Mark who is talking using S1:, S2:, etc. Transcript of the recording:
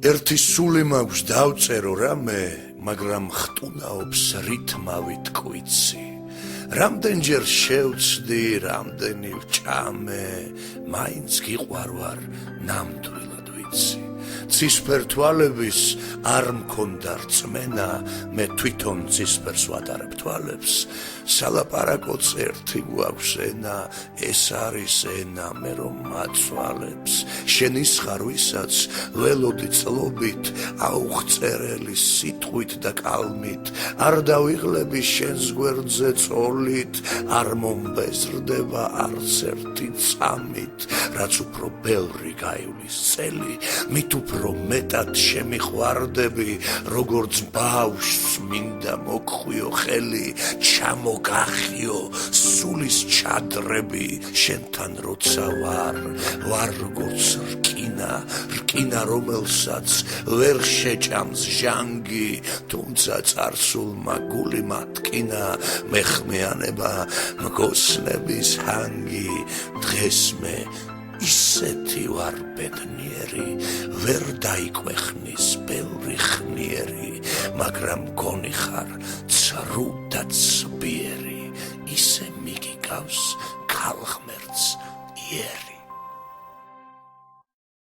S1: ერთი სული მაქვს დავწერო რამე, მაგრამ ხტუნაობს რითმავით კვიცი. რამდენჯერ შევცდი, რამდენი ვჭამე, მაინც გიყვარვარ ნამდვილად ვიცი. ცისფერ თვალების არ მქონდა რწმენა, მე თვითონ ცისფერს ვატარებ თვალებს. სალაპარაკოც ერთი გვაქვს ენა, ეს არის ენა, მე რომ მაცვალებს. შენი სხარვისაც ველოდი წლობით, აუღწერელი სიტყვით და კალმით. არ დავიღლები შენს გვერდზე წოლით, არ მომბეზრდება არც ერთი წამით. რაც უფრო ბევრი გაივლის წელი, მით უფრო მეტად შემიყვარდები, როგორც ბავშვს მინდა მოგხვიო ხელი, ჩამოგახიო სულის ჩადრები, შენთან როცა ვარ როგორც რკინა რომელსაც ვერ შეჭამს ჟანგი, თუმცა წარსულმა გული მატკინა, მეხმიანება მგოსნების ჰანგი. დღეს მე ისეთი ვარ ბედნიერი, ვერ დაიკვეხნის ბევრი ხნიერი, მაგრამ გონი ხარ ცრუ და